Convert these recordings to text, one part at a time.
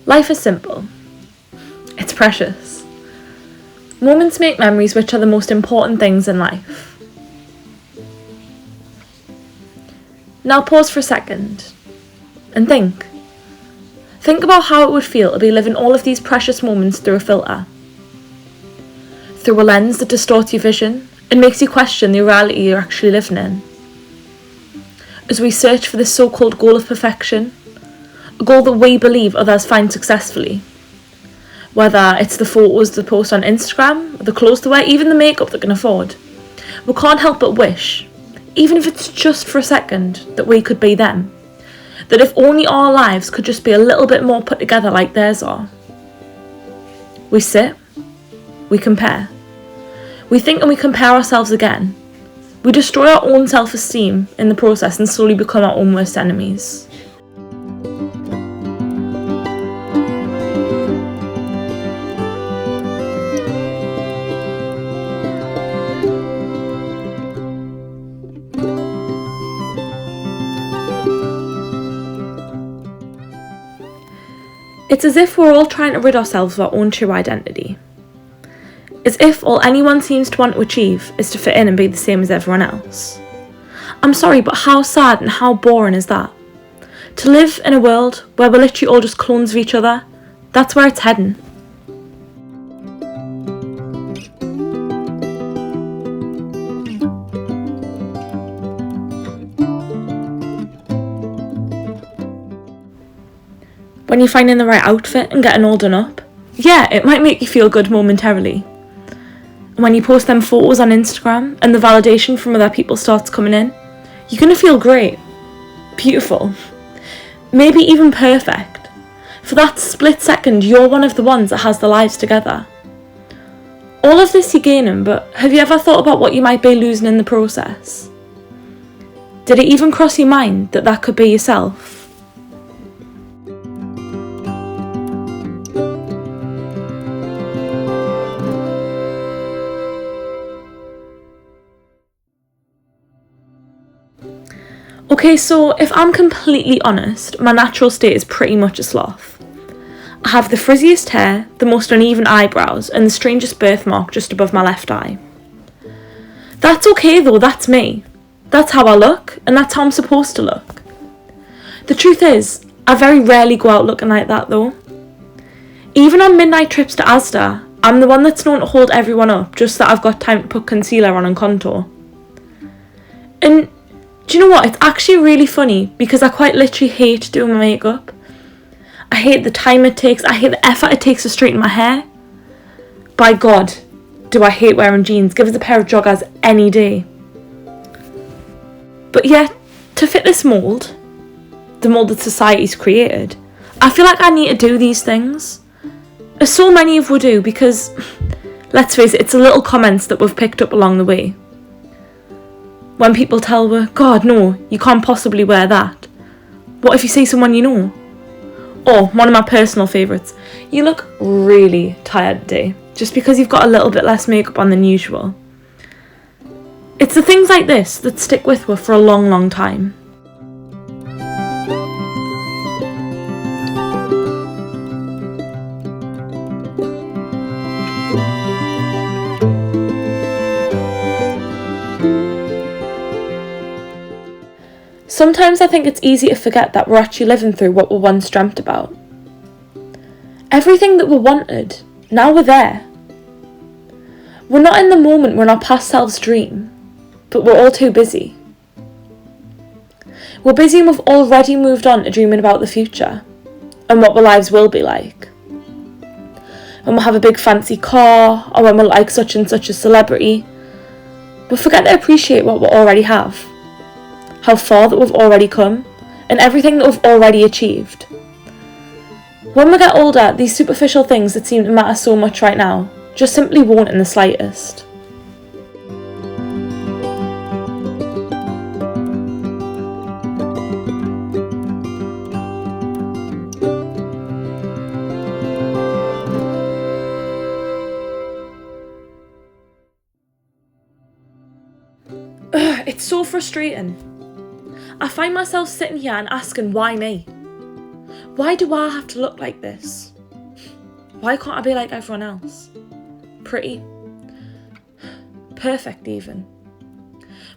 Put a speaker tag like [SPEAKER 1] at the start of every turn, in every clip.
[SPEAKER 1] Life is simple. It's precious. Moments make memories, which are the most important things in life. Now pause for a second and think. Think about how it would feel to be living all of these precious moments through a filter. Through a lens that distorts your vision and makes you question the reality you're actually living in. As we search for this so-called goal of perfection, a goal that we believe others find successfully. Whether it's the photos they post on Instagram, the clothes they wear, even the makeup they can afford. We can't help but wish, even if it's just for a second, that we could be them. That if only our lives could just be a little bit more put together like theirs are. We sit, we compare. We think and we compare ourselves again. We destroy our own self-esteem in the process and slowly become our own worst enemies. It's as if we're all trying to rid ourselves of our own true identity. As if all anyone seems to want to achieve is to fit in and be the same as everyone else. I'm sorry, but how sad and how boring is that? To live in a world where we're literally all just clones of each other, that's where it's heading. When you're finding the right outfit and getting all done up, yeah, it might make you feel good momentarily. And when you post them photos on Instagram and the validation from other people starts coming in, you're going to feel great, beautiful, maybe even perfect. For that split second, you're one of the ones that has the lives together. All of this you're gaining, but have you ever thought about what you might be losing in the process? Did it even cross your mind that that could be yourself? Okay, so if I'm completely honest, my natural state is pretty much a sloth. I have the frizziest hair, the most uneven eyebrows, and the strangest birthmark just above my left eye. That's okay though, that's me. That's how I look, and that's how I'm supposed to look. The truth is, I very rarely go out looking like that though. Even on midnight trips to Asda, I'm the one that's known to hold everyone up just so that I've got time to put concealer on and contour. And do you know what? It's actually really funny because I quite literally hate doing my makeup. I hate the time it takes. I hate the effort it takes to straighten my hair. By God, do I hate wearing jeans. Give us a pair of joggers any day. But yeah, to fit this mould, the mould that society's created, I feel like I need to do these things. As so many of we do because, let's face it, it's the little comments that we've picked up along the way. When people tell her, God, no, you can't possibly wear that. What if you see someone you know? Or, one of my personal favourites, you look really tired today, just because you've got a little bit less makeup on than usual. It's the things like this that stick with her for a long, long time. Sometimes I think it's easy to forget that we're actually living through what we once dreamt about. Everything that we wanted, now we're there. We're not in the moment when our past selves dream, but we're all too busy. We're busy and we've already moved on to dreaming about the future and what our lives will be like. When we'll have a big fancy car or when we're like such and such a celebrity, we forget to appreciate what we already have. How far that we've already come, and everything that we've already achieved. When we get older, these superficial things that seem to matter so much right now just simply won't in the slightest. It's so frustrating. I find myself sitting here and asking, why me? Why do I have to look like this? Why can't I be like everyone else? Pretty. Perfect even.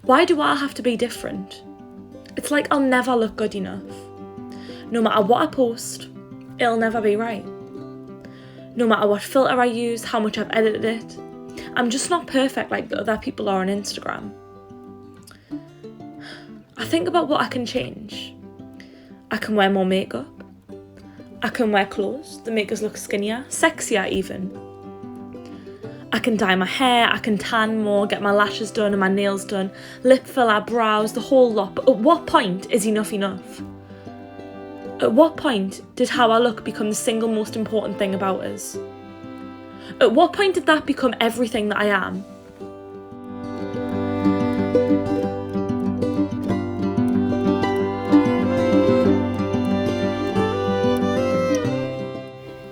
[SPEAKER 1] Why do I have to be different? It's like I'll never look good enough. No matter what I post, it'll never be right. No matter what filter I use, how much I've edited it, I'm just not perfect like the other people are on Instagram. I think about what I can change. I can wear more makeup. I can wear clothes that make us look skinnier, sexier even. I can dye my hair, I can tan more, get my lashes done and my nails done, lip filler, brows, the whole lot. But at what point is enough enough? At what point did how I look become the single most important thing about us? At what point did that become everything that I am?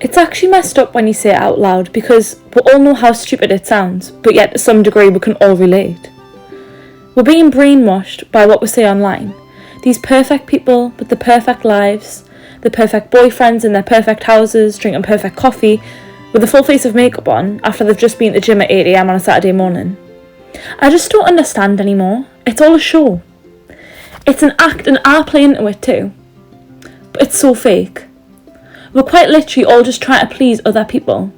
[SPEAKER 1] It's actually messed up when you say it out loud, because we all know how stupid it sounds, but yet to some degree we can all relate. We're being brainwashed by what we say online. These perfect people with the perfect lives, the perfect boyfriends in their perfect houses, drinking perfect coffee, with a full face of makeup on after they've just been at the gym at 8 AM on a Saturday morning. I just don't understand anymore. It's all a show. It's an act and I play into it too. But it's so fake. We're quite literally all just trying to please other people.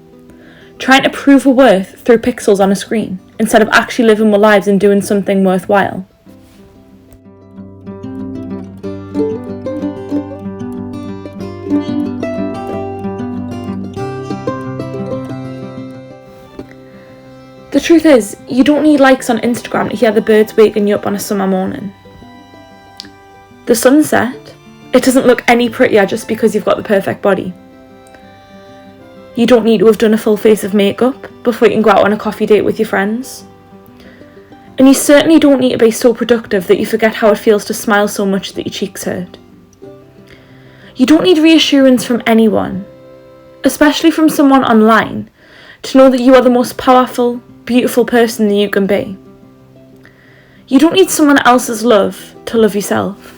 [SPEAKER 1] Trying to prove our worth through pixels on a screen, instead of actually living our lives and doing something worthwhile. The truth is, you don't need likes on Instagram to hear the birds waking you up on a summer morning. The sunset, it doesn't look any prettier just because you've got the perfect body. You don't need to have done a full face of makeup before you can go out on a coffee date with your friends. And you certainly don't need to be so productive that you forget how it feels to smile so much that your cheeks hurt. You don't need reassurance from anyone, especially from someone online, to know that you are the most powerful, beautiful person that you can be. You don't need someone else's love to love yourself.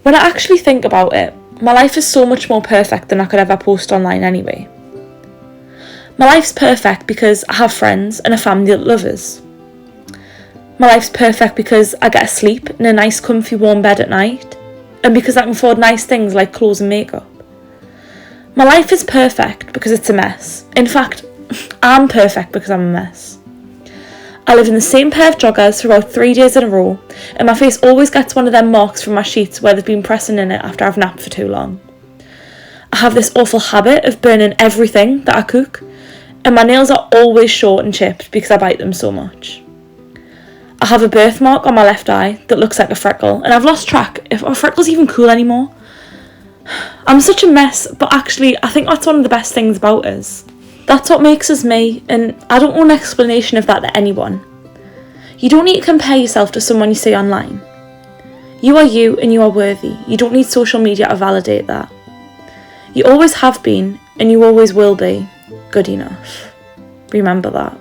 [SPEAKER 1] When I actually think about it, my life is so much more perfect than I could ever post online anyway. My life's perfect because I have friends and a family that love us. My life's perfect because I get to sleep in a nice comfy warm bed at night, and because I can afford nice things like clothes and makeup. My life is perfect because it's a mess. In fact, I'm perfect because I'm a mess. I live in the same pair of joggers for about 3 days in a row, and my face always gets one of them marks from my sheets where they've been pressing in it after I've napped for too long. I have this awful habit of burning everything that I cook, and my nails are always short and chipped because I bite them so much. I have a birthmark on my left eye that looks like a freckle, and I've lost track if are freckles even cool anymore. I'm such a mess, but actually I think that's one of the best things about us. That's what makes us me, and I don't want an explanation of that to anyone. You don't need to compare yourself to someone you see online. You are you and you are worthy. You don't need social media to validate that. You always have been, and you always will be, good enough. Remember that.